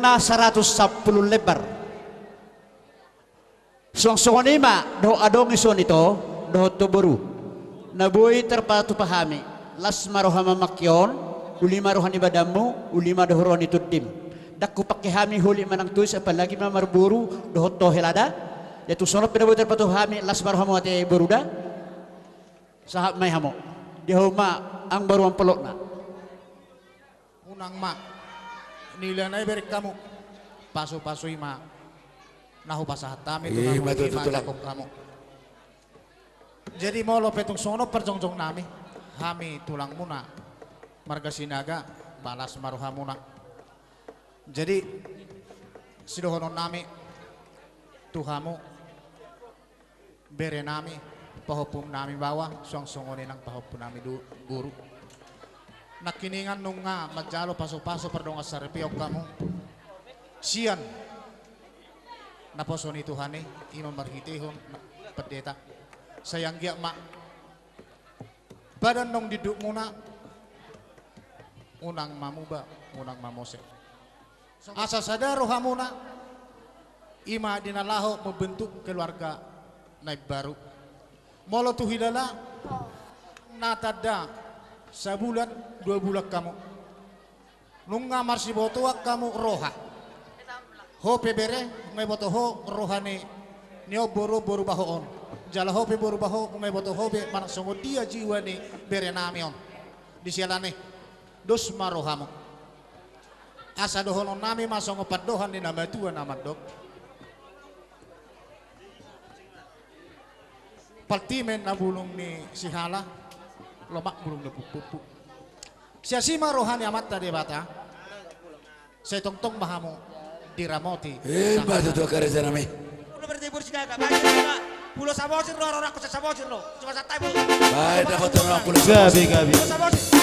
na 110 lebar. Song-songon ima, do adong ison ito, do tuburu. Nabuhi terpatu pahami, las marohama makyon, ulima rohan ibadamu, ulima dohoron itudim. Dakku pakai hami huli manang tuis, apalagi mamarburu, do tohelada. Yaitu sonot pinabuhi terpatu hami, las marohama ate buruda. Sahab may hamo. Di huma ang baru ang pelok na. Unang mak. Nila na iberik kamu paso-paso ima nahu pasahat tami itu nahu kamu jadi mau lo petong sono perjongjong nami hami tulang muna marga sinaga balas maruha muna jadi sidohonon nami tuhamu bere nami pahopum nami bawah song-songonin ang pahopum nami guru nakiningan nung nga majalo paso-paso perdong asarpiok kamu sian naposon itu hani imam marhitihon pendeta sayang giak mak badan nong diduk muna unang mamuba unang mamose asa sadar rohamuna ima dinalaho membentuk keluarga naik baru molo tuhidala natada sebulan 2 bulan kamu nunga marsi botoak kamu roha ho pebere me boto ho rohane neo boru bahoon jala ho pe boru baho me boto ho be manak songo dia jiwa ni bere namion di sialane dos marohamu asa dohono nami masongo padohan ni nama tua nama dok paltimen nabulung ni sihala lomak bulung na pupu. Siya sima rohani amat tadi bata. Saya tongtong mahamu diramoti. Batu tu kerja nami. Udah bertibur sih kagak. Banyak pulau Samosir lo orang aku Samosir lo. Cuma santai bu. Baik dah foto orang pulau. Gabi. Pulau Samosir.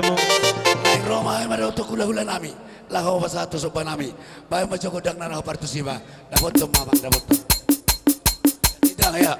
mo. Naing Roma ay maroto kula-hula nami. Lakaw pa sa ato sopa nami. Bayo machokodak na nakaw partusiba. Dapat to mama, dapat to. Tidak kaya.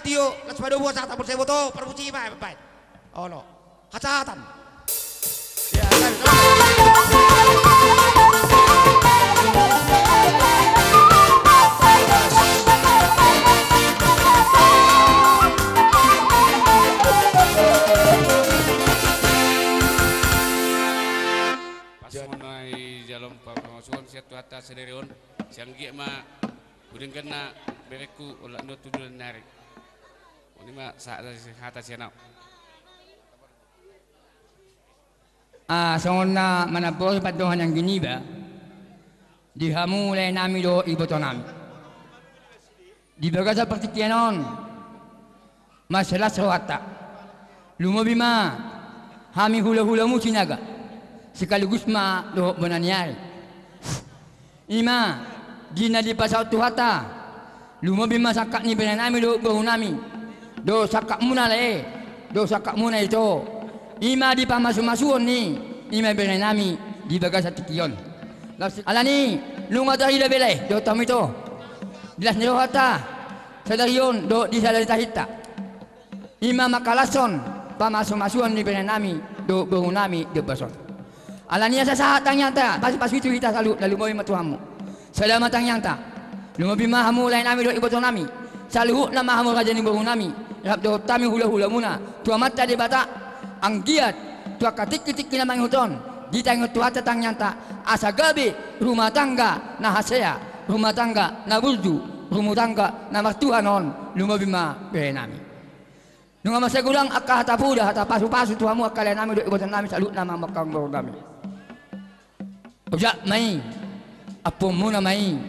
Tio, let's pada buat satu bersih foto, perpuci baik. Oh no, hacatan. Ya, Pasunay jalom pamasukan siya tu atas sederion siang gia ma udeng kena bereku ulah ndo tudulan narik. Ini mah saat atas siya na. Songon na manapos patuhan ng Geneva, dihamulay namin do iboto namin. Di baga sa partikianon, masalah sawata. Lumabi ma, hami hula-hula mo sinaga. Sekaligus ma do nangyari. Ima, di na di pasaw tuhata. Lumabi ma sakak ni benanami do bahunami. Do sakak muna le, do sakak muna itu. Ima di pamasu-masuon ni, ima benanami di baga sa tikion. Alani, lunga tahi lebele, do tamu itu. Dilas ni hata, sadarion do di salalita hita. Ima makalason, pamasu-masuon ni benanami do bahunami do bason. Alania sa sahat ang yanta, pas itu kita lalu mau matuhamu. Selamat ang yanta. Lumabi mahamu lain nami do iboto nami. Saluhuk na mahamu raja ni bahu nami. Rap do tami hula-hula muna. Tua mata di bata ang giat tua katik-kitik kina manghuton di tanggut tua tetang nyata asa gabi rumah tangga na hasea rumah tangga na burdu rumah tangga na martuhanon lumabima berenami nunga masa gulang akka hata puda hata pasu-pasu tuhamu akka nami do ibutan nami salut nama makang nami objak mai apo muna mai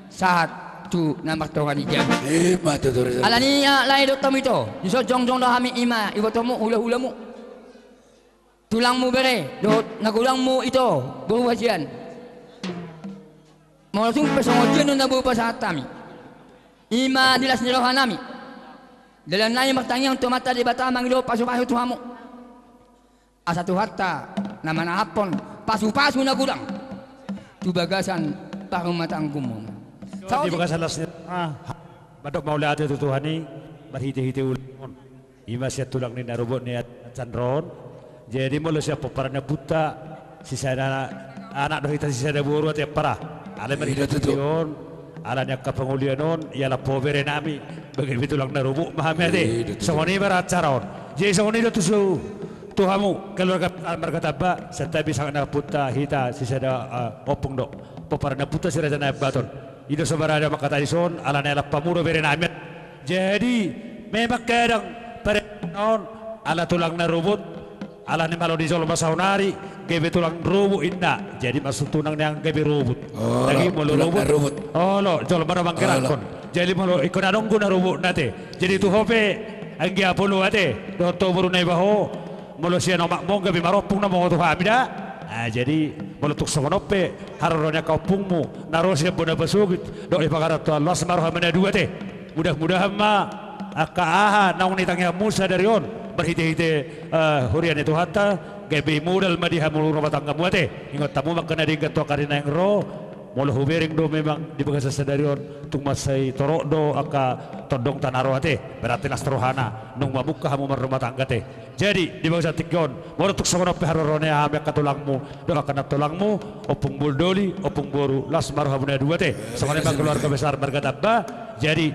saat tu nama tokan ija alani lai do tomito iso jong-jong do hami ima ibotomu hula-hulamu tulangmu bere do nagulangmu ito buwasian mau langsung pesongojian na bupa sa atami ima dilas nirohanami dalam nai martanya untuk mata di batamang do pasu-pasu tuhamu asa tu hatta nama na hapon pasu-pasu na gulang tu bagasan parumatanggumu di bekas alasnya badok mau lihat itu Tuhani berhiti-hiti ulang ima siya tulang ni narubot ni Chandron jadi mula siya peparana buta sisa anak dohita sisa ada buru at parah ala berhiti yon ala niya kapangulianon ialah povere nami begitu tulang narubot mahamete sawani berat caron jadi sawani itu tuh Tuhamu keluarga markataba setabi sangat na buta hita sisa ada opung do peparana buta sira jana baton itu sebenarnya maka tadison ala nela pamuro bere namet jadi memang kadang perenon ala tulang na robot ala ni malo di solo masaunari gebe tulang robot inda jadi masuk tunang yang gebe robot lagi mulu robot lo jolo bara bangkerakon jadi mulu ikon anongku na robot nate jadi tu hope anggi apolo ate do to buru nai baho mulu sia no makmong gebe maropung na mo tu hamida jadi meletuk sonope haronya kaupungmu narosnya bunda basugit dok dipakarat Allah semarohamana dua teh mudah-mudahan ma akaaha naung nitangnya Musa dari on berhiti-hiti hurian itu hatta gabi mudal madiha mulu rumah tangga muate ingat tamu makana di gato karina yang ro mulu hubering do memang di bagasa sadarion tung masai torok do aka todong tanaro ate berarti nastrohana nung mabuka hamu rumah tangga teh jadi di bagasa tikon mulu tuk sono peharorone ame katulangmu do akan tulangmu opung buldoli opung boru las marhamuna dua teh samane keluarga besar bergataba jadi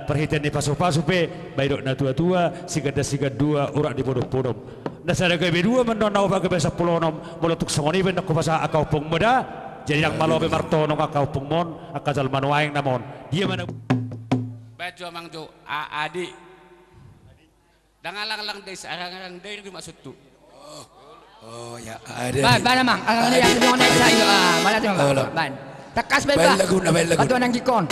perhitian di pasu-pasu pe baidok na tua-tua sigada dua urak di bodok-bodok nah sada gabe dua mendonau baga besa pulonom mulu tuk songoni ben ko basa akau pung muda jadi yang malu bemartono kakau pungmon akazal manuaing namon dia mana baju mangjo adik dangalang-lang dari sarang-sarang dari maksud tu oh ya ada ban mang ang yang nyonya saya mana tu ban takas beba batuan ang gikon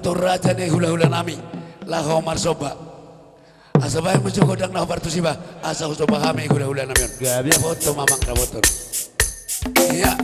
to raja ne hula-hula nami laho marsoba asa bae menjogo dang na partusiba asa usoba hame hula-hula nami Gabi. foto mamak na foto iya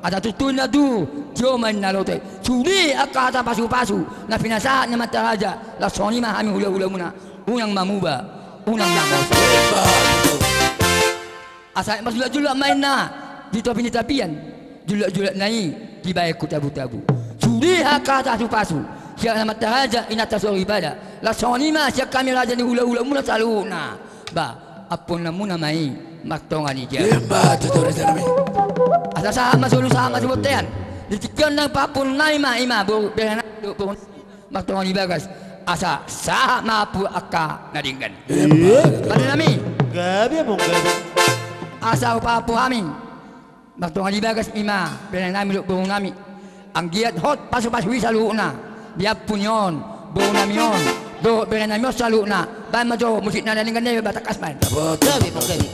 Ada tutun na tu, joman na lote. Suli akata pasu-pasu na pinasahat na mataraja. La soni mahami hula-hula muna. Unang mamuba, unang namos. Asal mas julak main na di topi tapian. Julak nai di baik ku tabu-tabu. Suli akata pasu-pasu. Siapa nama mataraja inata sori ibadah. La soni mah siapa kami raja ni hula-hula muna selalu na. Ba, apun na muna mai maktongan ija. Ba, tutur na nami. Asa sama sebutan. Ditikan ng papun na ima berana maktongan ibagas. Asa sama pu akka nadinggan. Pada nami. Gabi mo gabi. Asa papu kami. Maktongan ibagas ima berana nami burung nami. Ang giat hot pasu-pasu salu na. Dia punyon, burung nami yon. Do berana nami salu na. Ba majo musik na nadinggan ni batakas man. Gabi mo gabi.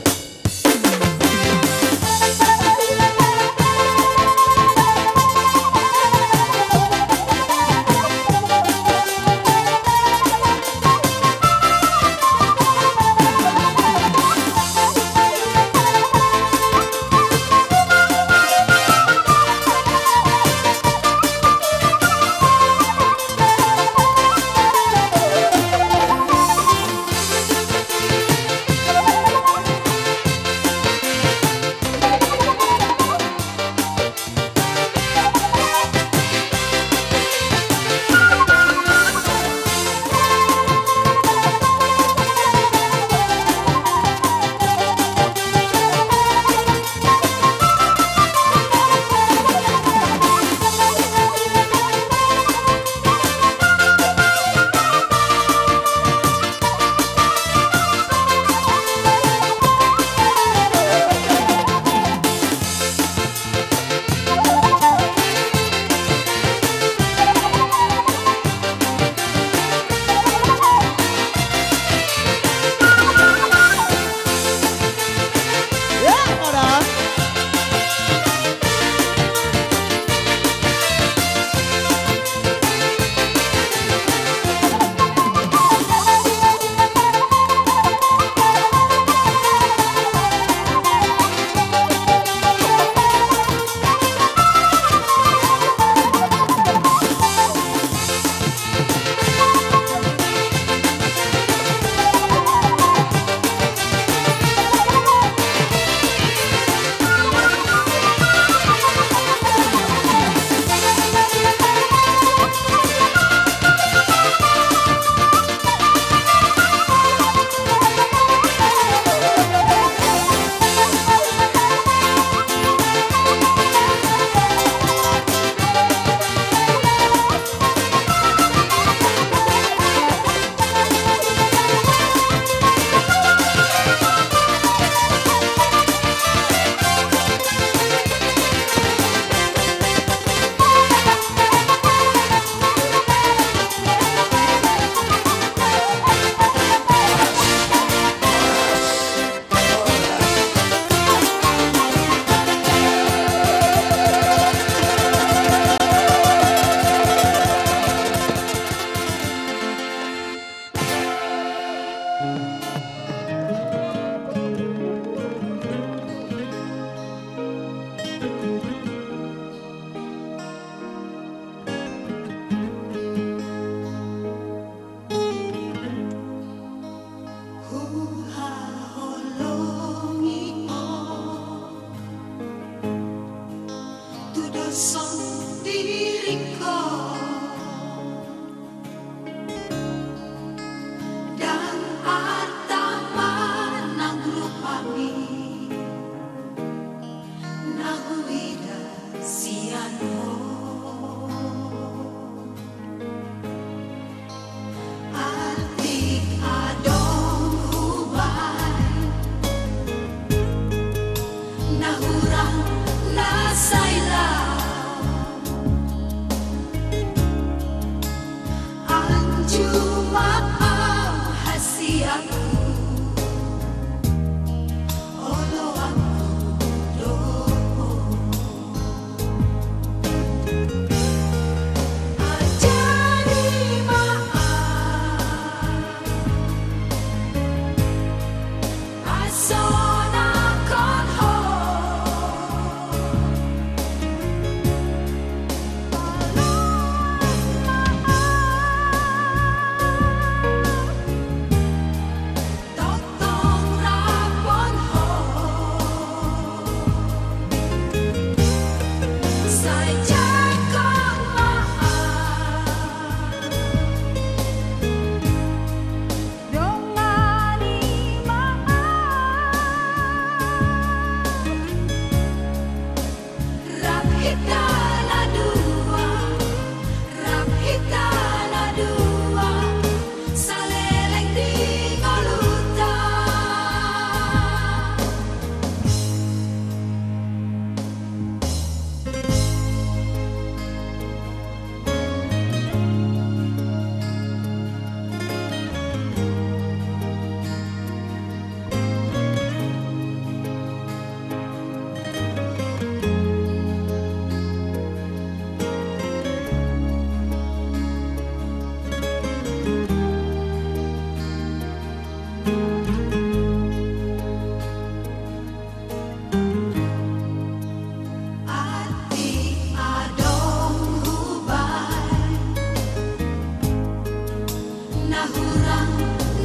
Nahurang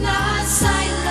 na silent